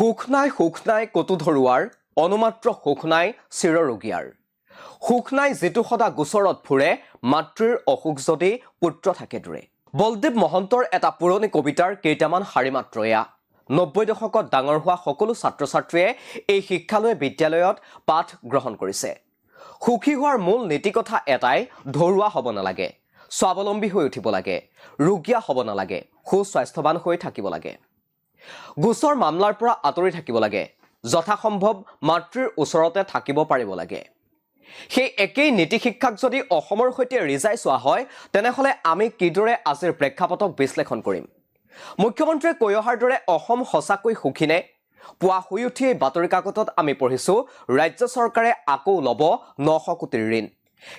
সুখ নাই কতো ধৰুৱাৰ অনুমাত্ৰ সুখ নাই চিৰৰোগীয়াৰ সুখ নাই যেটো সদা গোচৰত ফুৰে মাতৃৰ অসুখ যদি পুত্ৰ থাকে দূৰে বলদেৱ মহন্তৰ এটা পুৰণি কবিতাৰ কেইটামান শাৰী মাত্ৰ এয়া 90 দশকত ডাঙৰ হোৱা সকলো ছাত্ৰ ছাত্ৰীয়ে এই শিক্ষালৈ বিদ্যালয়ত পাঠ গ্ৰহণ কৰিছে সুখী হোৱাৰ মূল নীতি কথা এটাই ধৰুৱা হ'ব নালাগে স্বাৱলম্বী হৈ উঠিব লাগে ৰোগীয়া হ'ব নালাগে সুস্বাস্থ্যৱান হৈ থাকিব লাগে গোচৰ মামলাৰ পৰা আঁতৰি থাকিব লাগে যথাসম্ভৱ মাতৃৰ ওচৰতে থাকিব পাৰিব লাগে সেই একেই নীতি শিক্ষাক যদি অসমৰ সৈতে ৰিজাই চোৱা হয় তেনেহলে আমি কিদৰে আজিৰ প্ৰেক্ষাপটক বিশ্লেষণ কৰিম মুখ্যমন্ত্ৰীয়ে কৈ অহাৰ দৰে অসম সঁচাকৈ সুখীনে পুৱা শুই উঠি বাতৰি কাকতত আমি পঢ়িছো ৰাজ্য চৰকাৰে আকৌ ল'ব 900 কোটিৰ ঋণ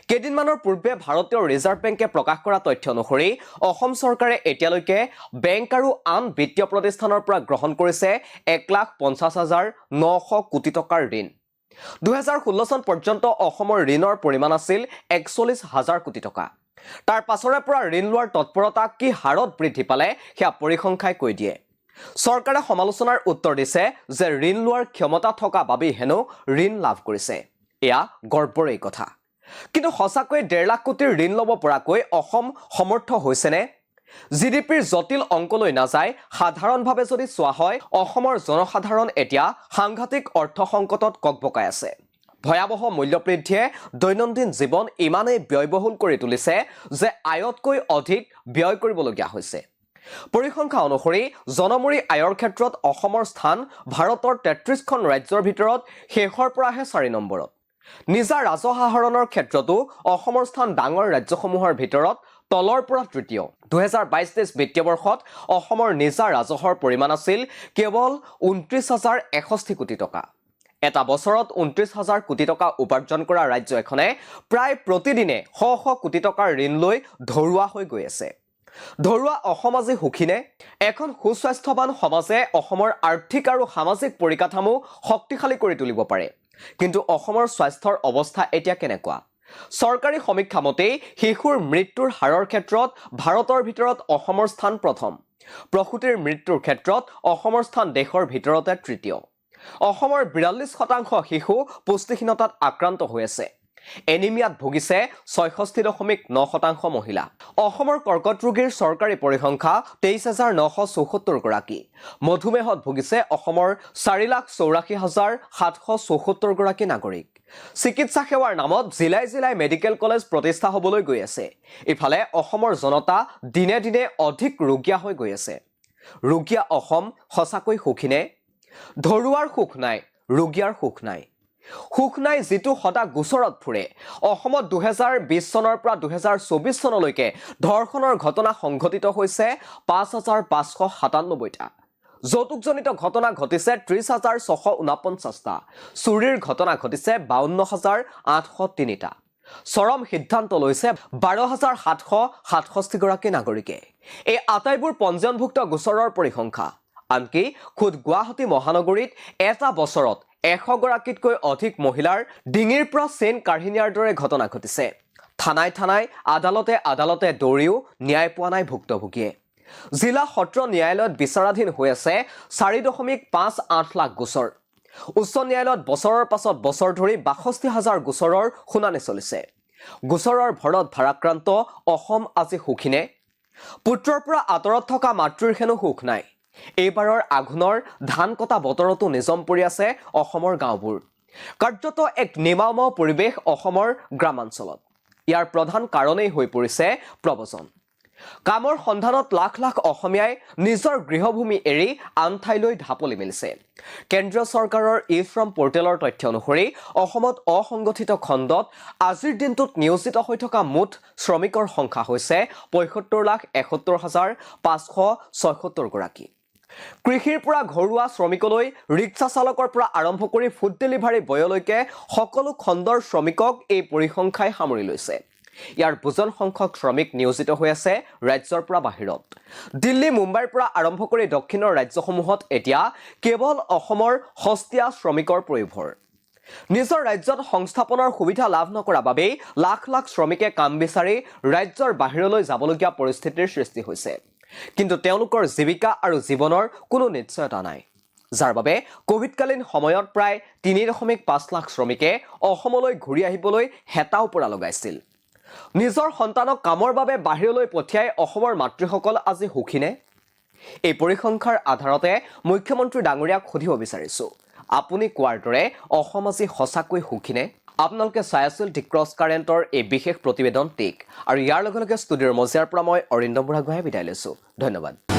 কেইদিনমানৰ পূৰ্বে ভাৰতীয় ৰিজাৰ্ভ বেংকে প্ৰকাশ কৰা তথ্য অনুসৰি অসম চৰকাৰে এতিয়ালৈকে বেংক আৰু আন বিত্তীয় প্ৰতিষ্ঠানৰ পৰা গ্ৰহণ কৰিছে 1,50,900 কোটি টকাৰ ঋণ 2016 চন পৰ্যন্ত অসমৰ ঋণৰ পৰিমাণ আছিল 41,000 কোটি টকা তাৰ পাছৰে পৰা ঋণ লোৱাৰ তৎপৰতা কি হাৰত বৃদ্ধি পালে সেয়া পৰিসংখ্যাই কৈ দিয়ে চৰকাৰে সমালোচনাৰ উত্তৰ দিছে যে ঋণ লোৱাৰ ক্ষমতা থকা বাবেই হেনো ঋণ লাভ কৰিছে এয়া গৰ্বৰেই কথা কিন্তু সঁচাকৈ 1.5 লাখ কোটিৰ ঋণ ল'ব পৰাকৈ অসম সমৰ্থ হৈছেনে জিডিপিৰ জটিল অংকলৈ নাযায় সাধাৰণভাৱে যদি চোৱা হয় অসমৰ জনসাধাৰণ এতিয়া সাংঘাতিক অৰ্থ সংকটত ককবকাই আছে ভয়াবহ মূল্যবৃদ্ধিয়ে দৈনন্দিন জীৱন ইমানেই ব্যয়বহুল কৰি তুলিছে যে আয়তকৈ অধিক ব্যয় কৰিবলগীয়া হৈছে পৰিসংখ্যা অনুসৰি জনমূৰি আয়ৰ ক্ষেত্ৰত অসমৰ স্থান ভাৰতৰ 33খন ৰাজ্যৰ ভিতৰত শেষৰ পৰাহে 4 নম্বৰত নিজা ৰাজহ আহৰণৰ ক্ষেত্ৰতো অসমৰ স্থান ডাঙৰ ৰাজ্যসমূহৰ ভিতৰত তলৰ পৰা তৃতীয় 2022-23 বিত্তীয় বৰ্ষত অসমৰ নিজা ৰাজহৰ পৰিমাণ আছিল কেৱল 29,061 কোটি টকা এটা বছৰত 29,000 কোটি টকা উপাৰ্জন কৰা ৰাজ্য এখনে প্ৰায় প্ৰতিদিনে শ কোটি টকাৰ ঋণ লৈ ধৰুৱা হৈ গৈ আছে ধৰুৱা অসম আজি সুখীনে এখন সুস্বাস্থ্যৱান সমাজে অসমৰ আৰ্থিক আৰু সামাজিক পৰিকাঠামো শক্তিশালী কৰি তুলিব পাৰে কিন্তু অসমৰ স্বাস্থ্যৰ অৱস্থা এতিয়া কেনেকুৱা চৰকাৰী সমীক্ষা মতে শিশুৰ মৃত্যুৰ হাৰৰ ক্ষেত্ৰত ভাৰতৰ ভিতৰত অসমৰ স্থান প্ৰথম প্ৰসূতিৰ মৃত্যুৰ ক্ষেত্ৰত অসমৰ স্থান দেশৰ ভিতৰতে তৃতীয় অসমৰ 42% শিশু পুষ্টিহীনতাত আক্ৰান্ত হৈ আছে এনিমিয়াত ভুগিছে 66.9% মহিলা অসমৰ কৰ্কট ৰোগীৰ চৰকাৰী পৰিসংখ্যা 23,974 গৰাকী মধুমেহত ভুগিছে অসমৰ 4,84,774 গৰাকী নাগৰিক চিকিৎসা সেৱাৰ নামত জিলাই মেডিকেল কলেজ প্ৰতিষ্ঠা হ'বলৈ গৈ আছে ইফালে অসমৰ জনতা দিনে দিনে অধিক ৰোগীয়া হৈ গৈ আছে ৰোগীয়া অসম সঁচাকৈ সুখীনে ধৰুৱাৰ সুখ নাই ৰোগীয়াৰ সুখ নাই যেটো সদা গোচৰত ফুৰে অসমত 2020 চনৰ পৰা 2024 চনলৈকে ধৰ্ষণৰ ঘটনা সংঘটিত হৈছে 5,597টা যৌতুকজনিত ঘটনা ঘটিছে 30,649টা চুৰিৰ ঘটনা ঘটিছে 52,803টা চৰম সিদ্ধান্ত লৈছে 12,767 গৰাকী নাগৰিকে এই আটাইবোৰ পঞ্জীয়নভুক্ত গোচৰৰ পৰিসংখ্যা আনকি খুদ গুৱাহাটী মহানগৰীত এটা বছৰত 100 গৰাকীতকৈ অধিক মহিলাৰ ডিঙিৰ পৰা চেইন কাঢ়ি নিয়াৰ দৰে ঘটনা ঘটিছে থানাই আদালতে দৌৰিও ন্যায় পোৱা নাই ভুক্তভোগীয়ে জিলা সত্ৰ ন্যায়ালয়ত বিচাৰাধীন হৈ আছে 4.58 লাখ গোচৰ উচ্চ ন্যায়ালয়ত বছৰৰ পাছত বছৰ ধৰি 62,000 গোচৰৰ শুনানি চলিছে গোচৰৰ ভৰত ভাৰাক্ৰান্ত অসম আজি সুখীনে পুত্ৰৰ পৰা আঁতৰত থকা মাতৃৰ হেনো সুখ নাই এইবাৰৰ আঘোণৰ ধান কটা বতৰতো নিজম পৰি আছে অসমৰ গাঁওবোৰ কাৰ্যত এক নিমাওমাও পৰিৱেশ অসমৰ গ্ৰামাঞ্চলত ইয়াৰ প্ৰধান কাৰণেই হৈ পৰিছে প্ৰব্ৰজন কামৰ সন্ধানত লাখ লাখ অসমীয়াই নিজৰ গৃহভূমি এৰি আন ঠাইলৈ ঢাপলি মেলিছে কেন্দ্ৰীয় চৰকাৰৰ ই-ফ্ৰম পৰ্টেলৰ তথ্য অনুসৰি অসমত অসংগঠিত খণ্ডত আজিৰ দিনটোত নিয়োজিত হৈ থকা মুঠ শ্ৰমিকৰ সংখ্যা হৈছে 75,71,576 গৰাকী কৃষিৰ পৰা ঘৰুৱা শ্ৰমিকলৈ ৰিক্সা চালকৰ পৰা আৰম্ভ কৰি ফুড ডেলিভাৰী বয়লৈকে সকলো খণ্ডৰ শ্ৰমিকক এই পৰিসংখ্যাই সামৰি লৈছে ইয়াৰ বুজন সংখ্যক শ্ৰমিক নিয়োজিত হৈ আছে ৰাজ্যৰ পৰা বাহিৰত দিল্লী মুম্বাইৰ পৰা আৰম্ভ কৰি দক্ষিণৰ ৰাজ্যসমূহত এতিয়া কেৱল অসমৰ সস্তীয়া শ্ৰমিকৰ প্ৰয়োভৰ নিজৰ ৰাজ্যত সংস্থাপনৰ সুবিধা লাভ নকৰা বাবেই লাখ লাখ শ্ৰমিকে কাম বিচাৰি ৰাজ্যৰ বাহিৰলৈ যাবলগীয়া পৰিস্থিতিৰ সৃষ্টি হৈছে কিন্তু তেওঁলোকৰ জীৱিকা আৰু জীৱনৰ কোনো নিশ্চয়তা নাই যাৰ বাবে কোভিডকালীন সময়ত প্ৰায় 3.5 লাখ শ্ৰমিকে অসমলৈ ঘূৰি আহিবলৈ হেতা ওপৰা লগাইছিল। নিজৰ সন্তানক কামৰ বাবে বাহিৰলৈ পঠিয়াই অসমৰ মাতৃসকল আজি সুখীনে? এই পৰিসংখ্যাৰ আধাৰতে মুখ্যমন্ত্ৰী ডাঙৰীয়াক সুধিব বিচাৰিছো, আপুনি কোৱাৰ দৰে অসম আজি সঁচাকৈ সুখীনে? আপোনালোকে চাই আছিল দি ক্ৰছ কাৰেণ্টৰ এই বিশেষ প্ৰতিবেদন টিক, আৰু ইয়াৰ লগে লগে ষ্টুডিঅ'ৰ মজিয়াৰ পৰা মই অৰিন্দম বুঢ়াগোহাঁয়ে বিদায় লৈছো। ধন্যবাদ।